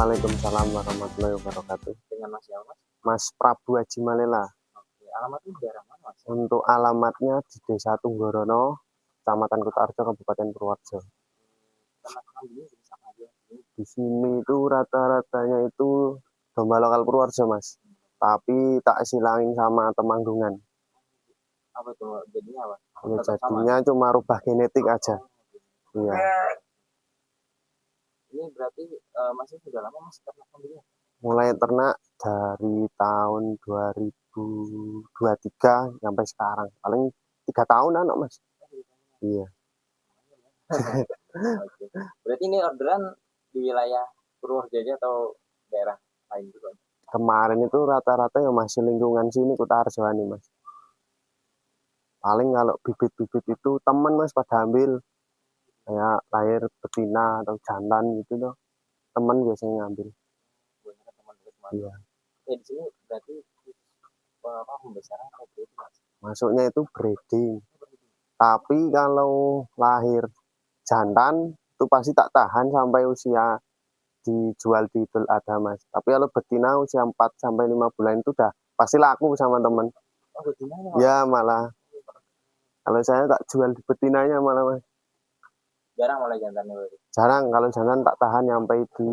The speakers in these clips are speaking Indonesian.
Waalaikumsalam warahmatullahi wabarakatuh. Dengan Mas siapa, Mas? Mas Prabu Haji Malela. Oke, alamatnya daerah mana, Mas? Untuk alamatnya di Desa Tunggorono, Kecamatan Kutarjo, Kabupaten Purworejo. Ternak kambingnya jenis apa aja? Di sini itu rata-ratanya itu domba lokal Purworejo, Mas. Tapi tak silangin sama Temanggungan. Apa itu? Jadinya apa? Ya, Tetap sama? jadinya cuma rubah genetik aja. Iya. Ini berarti masih sudah lama, Mas, ternak kambingnya? Mulai ternak dari tahun 2023 sampai sekarang. Paling 3 tahunan, Mas. Iya. Oke. Berarti ini orderan di wilayah Purworejo aja atau daerah lain juga? Kemarin itu rata-rata ya masih lingkungan sini Kutarjo nih, Mas. Paling kalau bibit-bibit itu temen, Mas, pada ambil. Kayak lahir betina atau jantan gitu loh. Temen biasanya ngambil. Banyak teman dekat. Iya. Di sini berarti apa pembesaran atau breeding, Mas? Masuknya itu breeding. Tapi kalau lahir jantan itu pasti tak tahan sampai usia dijual di Idul Adha, Mas. Tapi kalau betina usia 4 sampai 5 bulan itu udah pasti laku sama temen. Oh, betinanya, Mas? Ya malah. Kalau saya tak jual di betinanya malah, Mas. Jarang malah jantannya berarti? Jarang, kalau jantan tak tahan sampai di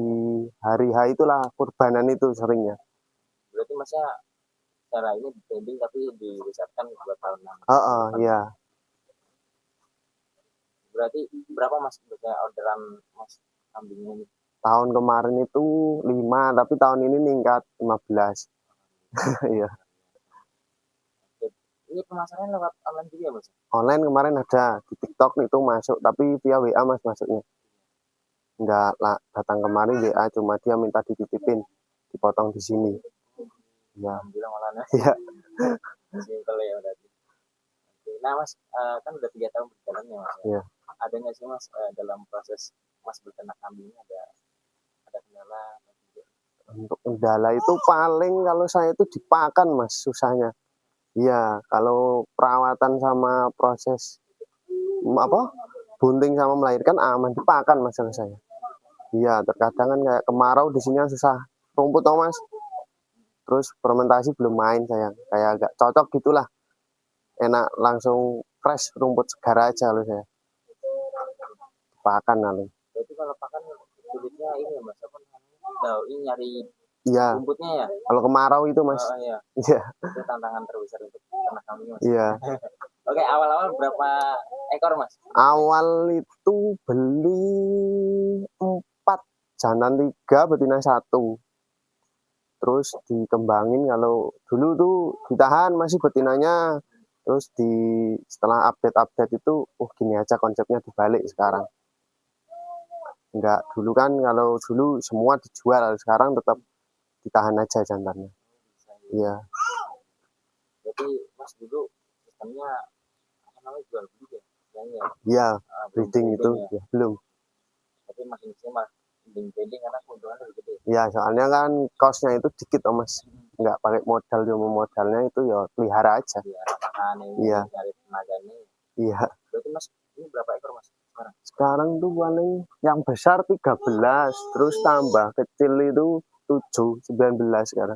hari H itulah kurbanan itu seringnya. Berarti Masnya secara ini branding tapi dibesarkan buat tahun nanti. Iya. Berarti berapa, Mas, biasanya orderan Mas kambingnya ini? Tahun kemarin itu 5, tapi tahun ini meningkat 15. Iya. Ini pemasaran lewat online juga ya, Mas? Online kemarin ada di TikTok itu masuk, tapi via WA, Mas, masuknya. Enggak lah, datang kemarin WA, cuma dia minta dititipin, dipotong di sini. Ya. Alhamdulillah malah. Iya. Simpel ya berarti. Nah, Mas, kan udah 3 tahun berjalan ya, Mas? Iya. Ada nggak sih, Mas, dalam proses Mas berternak kambing ada kendala? Untuk kendala itu paling kalau saya itu dipakan, Mas, susahnya. Iya, kalau perawatan sama proses bunting sama melahirkan aman, dipakan masalah saya. Iya, terkadang kan kayak kemarau di sini susah rumput, toh, Mas. Terus fermentasi belum main saya, kayak agak cocok gitulah. Enak langsung fresh, rumput segar aja loh saya. Pakan kali. Berarti kalau pakan sulitnya ini ya, Mas, apa namanya? Ini nyari Iya. rumputnya ya? Kalau kemarau itu, Mas. Iya. Iya. Itu tantangan terbesar untuk ternak kambing, Mas. Iya. Oke, awal-awal berapa ekor, Mas? Awal itu beli 4, jantan 3, betina 1. Terus dikembangin, kalau dulu tuh ditahan masih betinanya. Terus setelah update itu, gini aja konsepnya dibalik sekarang. Enggak, dulu kan kalau dulu semua dijual, sekarang tetap ditahan aja jantannya. Iya. Berarti Mas dulu sistemnya apa namanya, jual beli ya? Iya, breeding itu ya, belum. Tapi makin sini Mas breeding karena keuntungannya lebih gede. Iya, soalnya kan costnya itu dikit, Mas. Nggak pakai modal, cuma modalnya itu ya pelihara aja. Pelihara pakan ini, iya. Cari tenaganya. Iya. Berarti Mas ini berapa ekor, Mas, sekarang? Sekarang tuh paling yang besar 13, terus tambah kecil itu 7, 19 sekarang.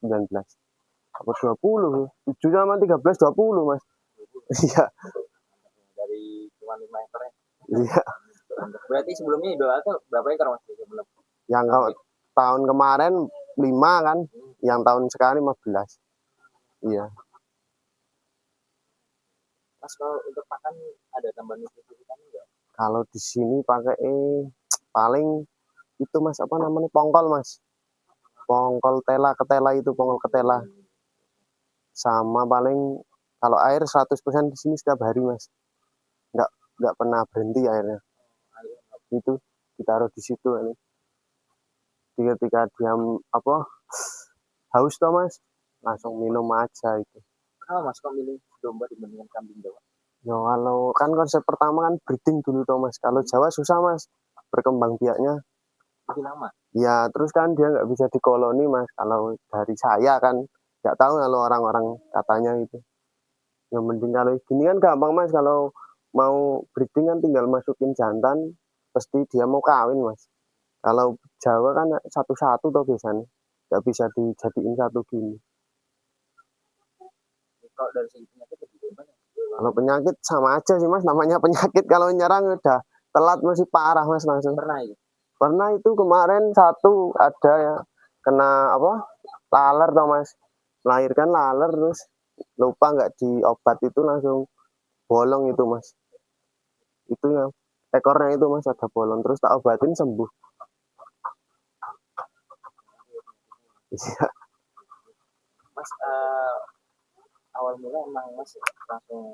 19. Apa 20? 7 sama 13, 20, Mas. Iya. Dari cuma 5 ekor ya? Iya. Berarti sebelumnya Idola tuh berapa ekor, Mas? Yang tahun kemarin 5 kan, yang tahun sekarang 15. Iya. Mas, kalau untuk pakan ada tambahan nutrisi enggak? Kalau di sini pakai paling itu, Mas, apa namanya, pongkol, Mas. Pongkol ketela itu, pongkol ketela. Sama paling kalau air 100% di sini setiap hari, Mas. Nggak pernah berhenti airnya. Itu ditaruh di situ ini. Ketika dia haus toh, Mas, langsung minum aja itu. Kenapa, Mas, kok milih domba dibandingkan kambing, Jawa? Ya, kalau kan konsep pertama kan breeding dulu toh, Mas. Kalau Jawa susah, Mas, berkembang biaknya. Lebih lama? Ya, terus kan dia nggak bisa dikoloni, Mas. Kalau dari saya kan nggak tahu kalau orang-orang katanya itu. Yang penting kalau gini kan gampang, Mas. Kalau mau breeding kan tinggal masukin jantan, pasti dia mau kawin, Mas. Kalau Jawa kan satu-satu toh biasanya, nggak bisa dijadiin satu gini. Kalau dari segi penyakit lebih gimana? Kalau penyakit sama aja sih mas, namanya penyakit kalau nyerang udah telat masih parah mas langsung. Pernah ya? Pernah itu kemarin satu ada ya kena apa laler toh mas, melahirkan laler terus lupa nggak diobat itu langsung bolong itu mas. Itu ya ekornya itu mas ada bolong terus tak obatin sembuh. Iya. Mas awal mula emang mas langsung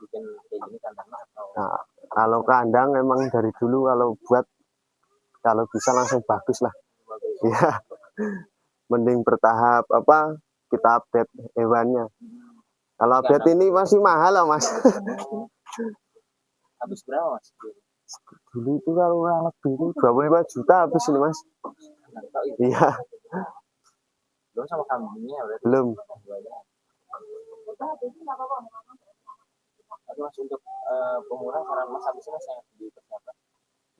bikin kayak gini kandangnya atau Nah, kalau kandang emang dari dulu kalau bisa langsung bagus lah. Iya. Mending bertahap apa kita update hewannya. Kalau update ini masih mahal lah mas. habis berapa mas? Dulu itu kalau lebih itu 25 juta habis ini mas. Kandang itu Iya. belum sama kambingnya berarti. Belum. Tapi mas untuk pemula saran mas habis mas yang dipersiapkan.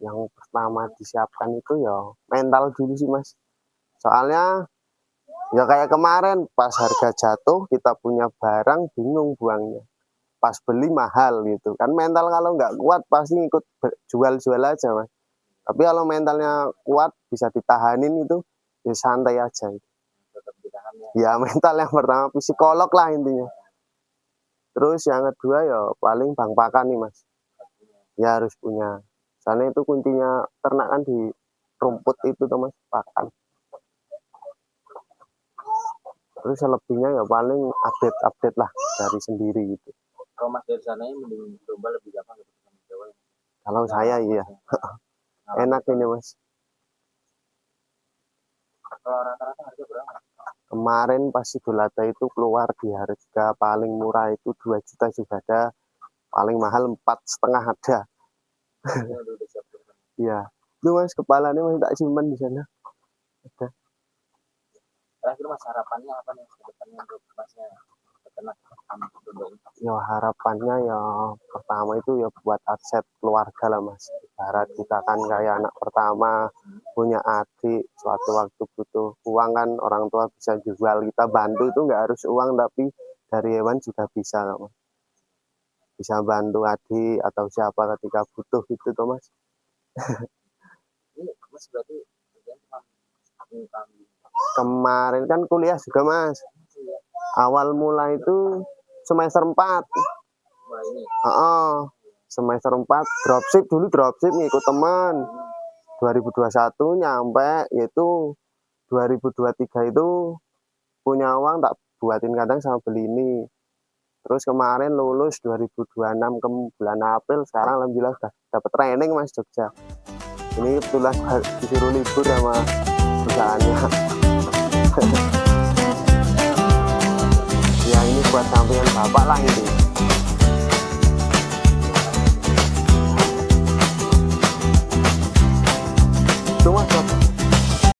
Yang pertama disiapkan itu ya mental dulu sih mas. Soalnya ya kayak kemarin pas harga jatuh kita punya barang bingung buangnya. Pas beli mahal gitu kan, mental kalau nggak kuat pasti ikut jual-jual aja mas. Tapi kalau mentalnya kuat bisa ditahanin itu ya santai aja. Tetap ditahan ya. Ya mental yang pertama, psikolog lah intinya. Terus yang kedua ya paling bang pakan nih mas. Ya harus punya. Soalnya itu kuncinya ternak kan di rumput itu tuh mas, pakan. Terus selebihnya ya paling update lah dari sendiri gitu. Kalau mas dari sananya mending domba lebih gampang gitu sama Jawa. Kalau saya iya enak ini mas. Kalau rata-rata harga berapa? Kemarin pas Idul Adha itu keluar di harga paling murah itu 2 juta juga ada, paling mahal 4,5 ada. Ini udah siap. Iya, itu mas kepalanya masih tak simpan di sana. Ada. Terakhir mas harapannya apa nih ke depannya untuk masnya peternak domba ini? Ya harapannya ya pertama itu ya buat aset keluarga lah mas. Ibarat kita kan kayak anak pertama, punya adik, suatu waktu butuh uang kan orang tua bisa jual, kita bantu itu nggak harus uang tapi dari hewan juga bisa loh mas. Bisa bantu adik atau siapa ketika butuh gitu tuh mas. Ini mas berarti kerjaan kambing. Kemarin kan kuliah juga mas. Awal mula itu semester 4. Mulai ini. Semester 4 dropship dulu, dropship ngikut teman. 2021 nyampe yaitu 2023 itu punya uang tak buatin kandang sama beli ini. Terus kemarin lulus 2026 ke bulan April, sekarang alhamdulillah sudah dapat training mas Jogja. Ini kebetulan disuruh libur sama perusahaannya. Ya ini buat sampingan bapak lah ini.